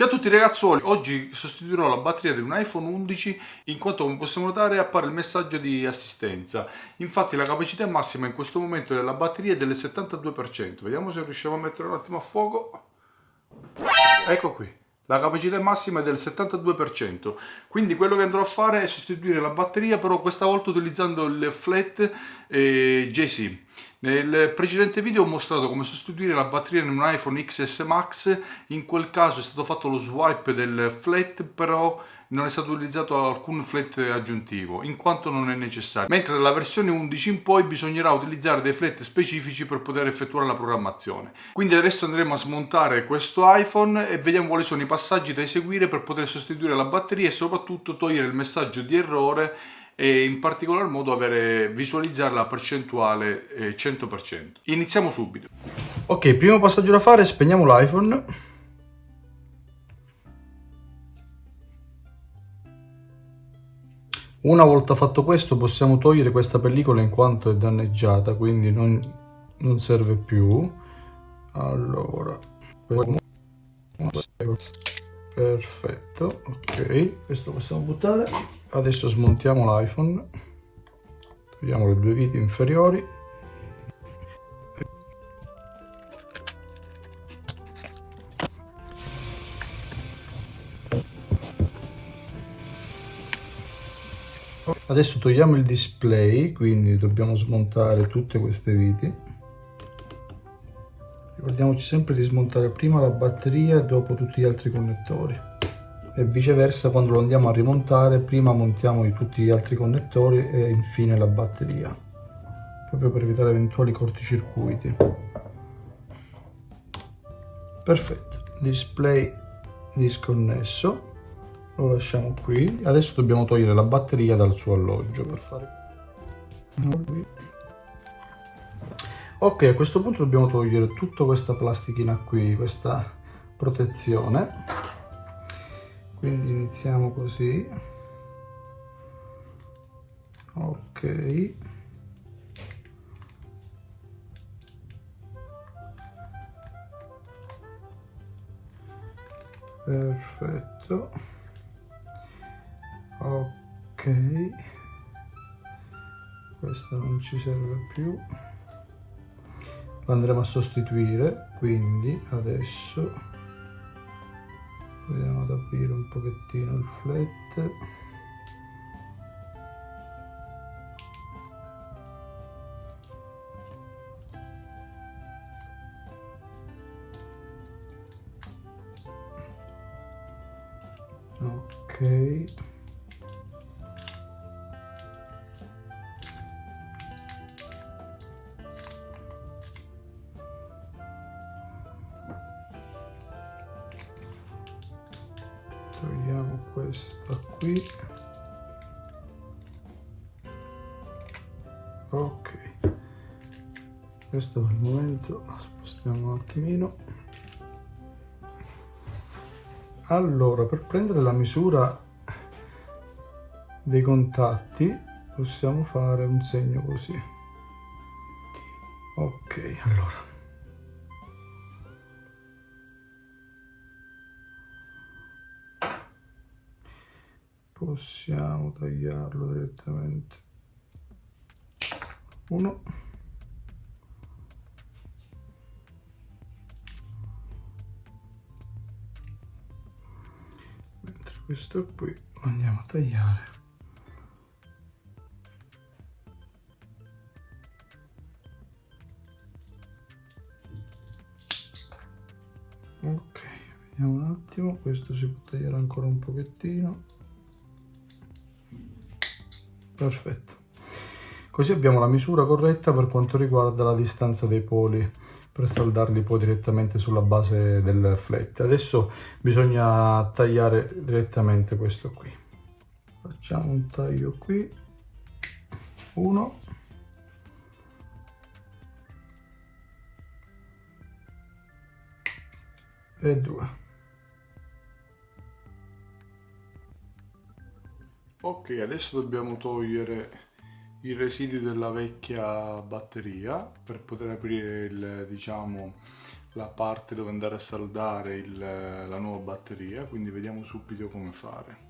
Ciao a tutti ragazzuoli, oggi sostituirò la batteria di un iPhone 11 in quanto, come possiamo notare, appare il messaggio di assistenza. Infatti la capacità massima in questo momento della batteria è del 72%. Vediamo se riusciamo a mettere un attimo a fuoco. Ecco qui. La capacità massima è del 72%, quindi quello che andrò a fare è sostituire la batteria, però questa volta utilizzando il flat JC. Nel precedente video ho mostrato come sostituire la batteria in un iPhone XS Max, in quel caso è stato fatto lo swipe del flat, però non è stato utilizzato alcun flat aggiuntivo, in quanto non è necessario. Mentre dalla versione 11 in poi bisognerà utilizzare dei flat specifici per poter effettuare la programmazione. Quindi adesso andremo a smontare questo iPhone e vediamo quali sono i passaggi da eseguire per poter sostituire la batteria e soprattutto togliere il messaggio di errore e in particolar modo visualizzare la percentuale 100%. Iniziamo subito. Ok, primo passaggio da fare, spegniamo l'iPhone. Una volta fatto questo possiamo togliere questa pellicola in quanto è danneggiata, quindi non serve più. Allora, perfetto, ok, questo possiamo buttare. Adesso smontiamo l'iPhone, togliamo le due viti inferiori. Adesso togliamo il display, quindi dobbiamo smontare tutte queste viti. Ricordiamoci sempre di smontare prima la batteria e dopo tutti gli altri connettori. E viceversa, quando lo andiamo a rimontare, prima montiamo tutti gli altri connettori e infine la batteria, proprio per evitare eventuali cortocircuiti. Perfetto, display disconnesso. Lo lasciamo qui. Adesso dobbiamo togliere la batteria dal suo alloggio per fare. Ok, a questo punto dobbiamo togliere tutta questa plastichina qui, questa protezione. Quindi iniziamo così. Ok. Perfetto. Ok, questo non ci serve più, lo andremo a sostituire, quindi adesso vediamo ad aprire un pochettino il flat. Ok, togliamo questa qui. Ok, questo per il momento lo spostiamo un attimino. Allora, per prendere la misura dei contatti possiamo fare un segno così. Ok, allora possiamo tagliarlo direttamente. Uno, mentre questo qui lo andiamo a tagliare. Ok, vediamo un attimo, questo si può tagliare ancora un pochettino. Perfetto, così abbiamo la misura corretta per quanto riguarda la distanza dei poli per saldarli poi direttamente sulla base del flat. Adesso bisogna tagliare direttamente questo qui. Facciamo un taglio qui, 1 e 2. Ok, adesso dobbiamo togliere i residui della vecchia batteria per poter aprire il, diciamo, la parte dove andare a saldare la nuova batteria, quindi vediamo subito come fare.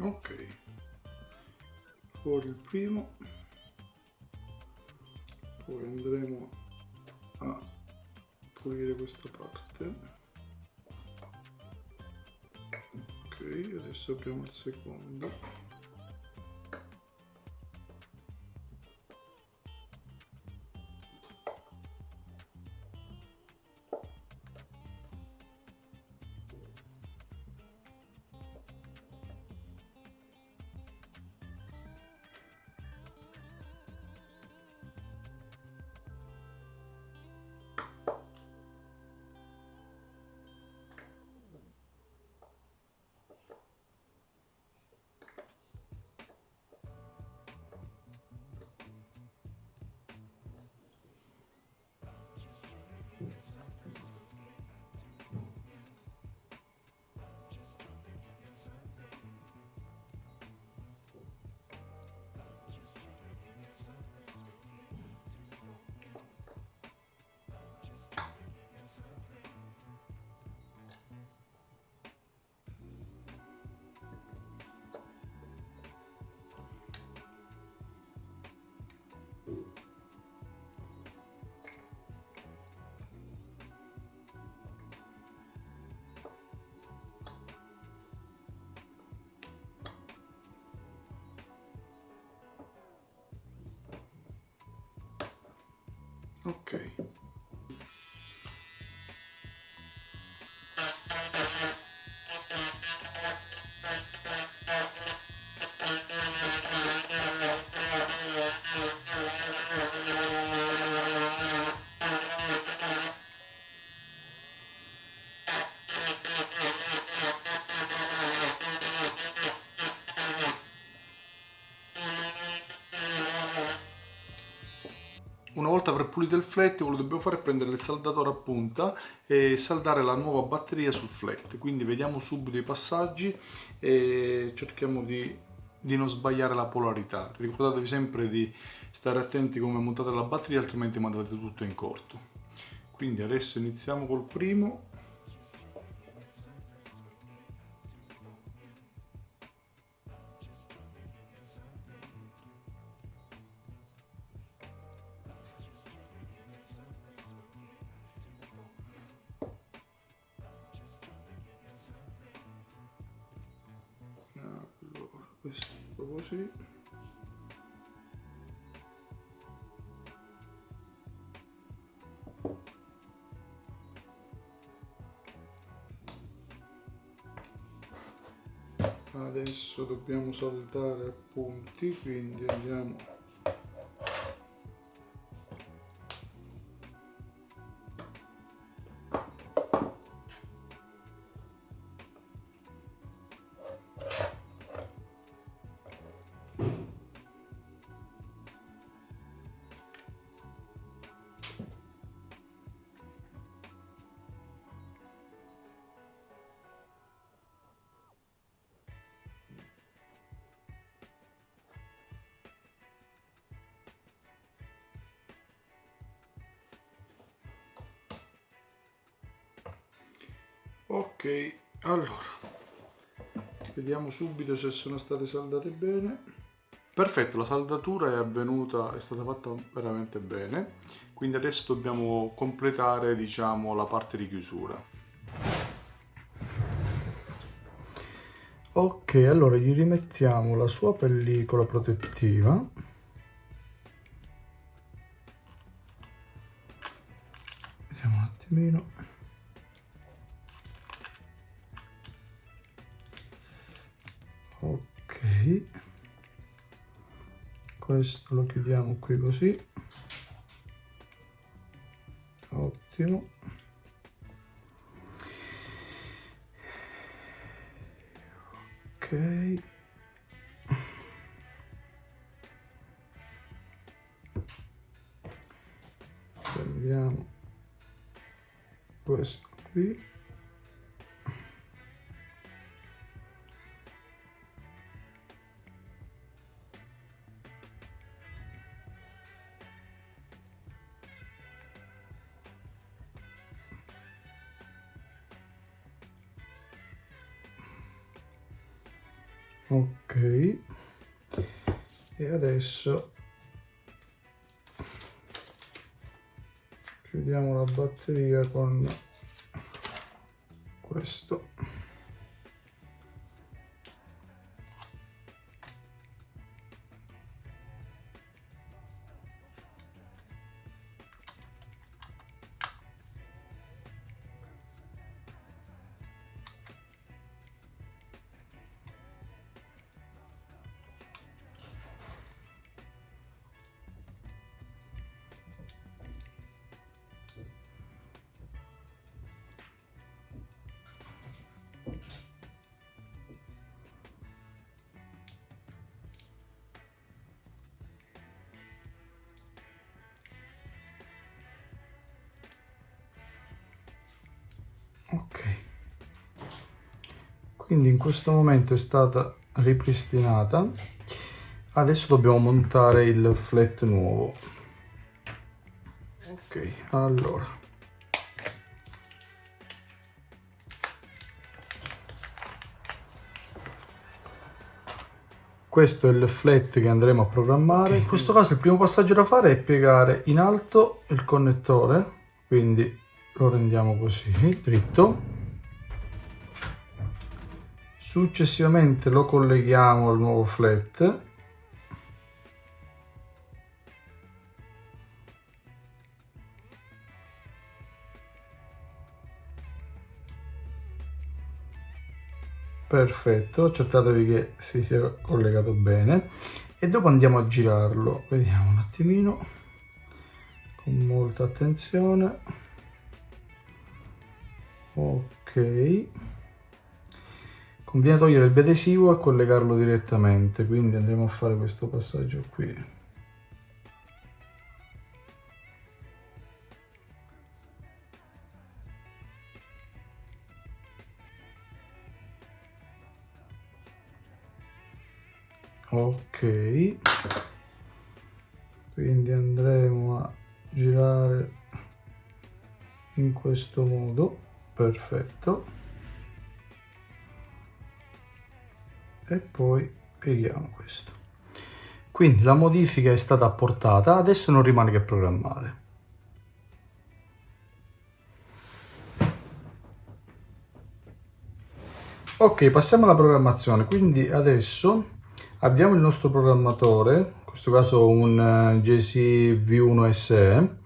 Ok, fuori il primo, poi andremo a pulire questa parte. Ok, adesso apriamo il secondo. Ok. Una volta aver pulito il flat, quello che dobbiamo fare è prendere il saldatore a punta e saldare la nuova batteria sul flat. Quindi vediamo subito i passaggi e cerchiamo di non sbagliare la polarità. Ricordatevi sempre di stare attenti come montate la batteria, altrimenti mandate tutto in corto. Quindi adesso iniziamo col primo. Allora, questo proprio così. Adesso dobbiamo saldare a punti, quindi andiamo ok. Allora, vediamo subito se sono state saldate bene. Perfetto, la saldatura è avvenuta, è stata fatta veramente bene, quindi adesso dobbiamo completare, diciamo, la parte di chiusura. Ok, allora gli rimettiamo la sua pellicola protettiva. Vediamo un attimino. Ok. questo lo chiudiamo qui così, ottimo. Ok, prendiamo questo qui, ok, e adesso chiudiamo la batteria con questo. Ok, quindi in questo momento è stata ripristinata. Adesso dobbiamo montare il flat nuovo. Ok, allora questo è il flat che andremo a programmare. In questo caso il primo passaggio da fare è piegare in alto il connettore, quindi lo rendiamo così dritto. Successivamente lo colleghiamo al nuovo flat. Perfetto, accertatevi che si sia collegato bene e dopo andiamo a girarlo. Vediamo un attimino con molta attenzione. Ok, conviene togliere il biadesivo e collegarlo direttamente, quindi andremo a fare questo passaggio qui. Ok, quindi andremo a girare in questo modo. Perfetto, e poi pieghiamo questo. Quindi la modifica è stata apportata, adesso non rimane che programmare. Ok, passiamo alla programmazione. Quindi adesso abbiamo il nostro programmatore, in questo caso un JC V1 SE.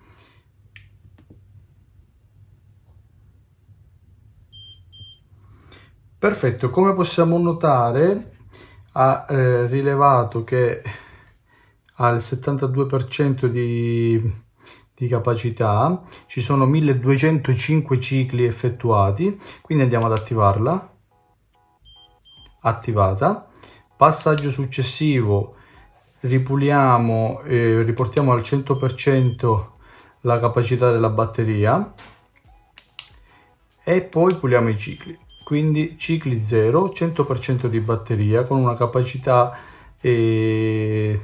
Perfetto, come possiamo notare ha rilevato che ha il 72% di capacità, ci sono 1205 cicli effettuati, quindi andiamo ad attivarla. Attivata. Passaggio successivo, ripuliamo e riportiamo al 100% la capacità della batteria e poi puliamo i cicli. Quindi cicli 0, 100% di batteria con una capacità di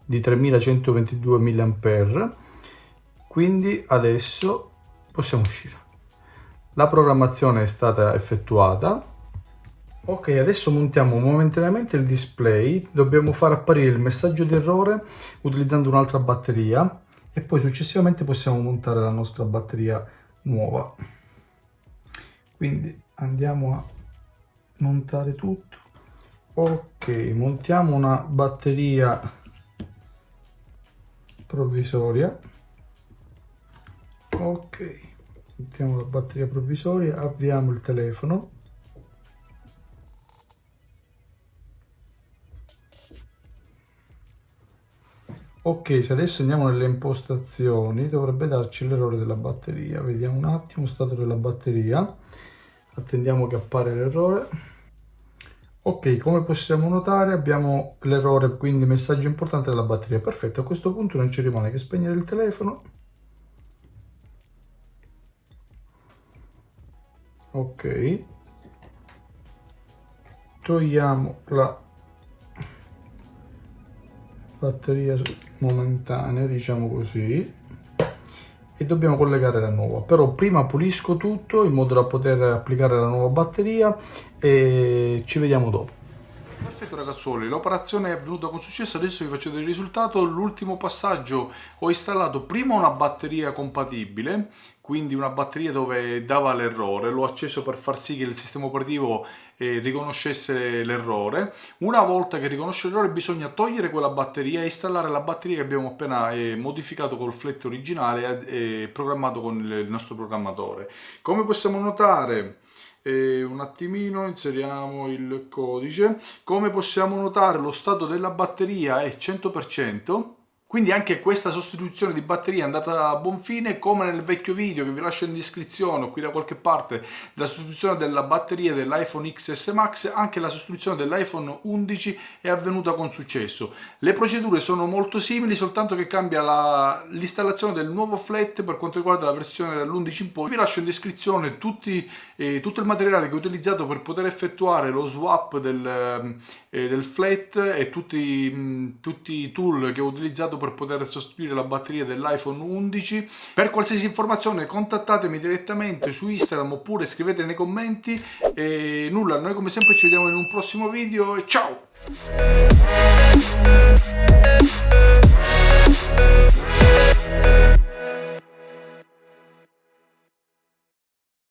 3122 mAh. Quindi adesso possiamo uscire. La programmazione è stata effettuata. Ok, adesso montiamo momentaneamente il display, dobbiamo far apparire il messaggio di errore utilizzando un'altra batteria e poi successivamente possiamo montare la nostra batteria nuova. Quindi andiamo a montare tutto. Ok, montiamo una batteria provvisoria. Ok, mettiamo la batteria provvisoria, avviamo il telefono. Ok, se adesso andiamo nelle impostazioni dovrebbe darci l'errore della batteria. Vediamo un attimo stato della batteria. Attendiamo che appare l'errore. Ok, come possiamo notare abbiamo l'errore, quindi messaggio importante della batteria. Perfetto, a questo punto non ci rimane che spegnere il telefono. Ok, togliamo la batteria momentanea, diciamo così, e dobbiamo collegare la nuova. Però prima pulisco tutto in modo da poter applicare la nuova batteria e ci vediamo dopo. Perfetto ragazzuoli, l'operazione è avvenuta con successo, adesso vi faccio vedere il risultato. L'ultimo passaggio: ho installato prima una batteria compatibile, quindi una batteria dove dava l'errore, l'ho acceso per far sì che il sistema operativo riconoscesse l'errore. Una volta che riconosce l'errore bisogna togliere quella batteria e installare la batteria che abbiamo appena modificato col flat originale e programmato con il nostro programmatore. Come possiamo notare, un attimino inseriamo il codice. Come possiamo notare, lo stato della batteria è 100%. Quindi anche questa sostituzione di batteria è andata a buon fine, come nel vecchio video che vi lascio in descrizione o qui da qualche parte, della sostituzione della batteria dell'iPhone XS Max. Anche la sostituzione dell'iPhone 11 è avvenuta con successo. Le procedure sono molto simili, soltanto che cambia l'installazione del nuovo flat per quanto riguarda la versione dall'11 in poi. Vi lascio in descrizione tutto il materiale che ho utilizzato per poter effettuare lo swap del flat e tutti i tool che ho utilizzato per poter sostituire la batteria dell'iPhone 11. Per qualsiasi informazione contattatemi direttamente su Instagram oppure scrivete nei commenti. E nulla, noi come sempre ci vediamo in un prossimo video e ciao!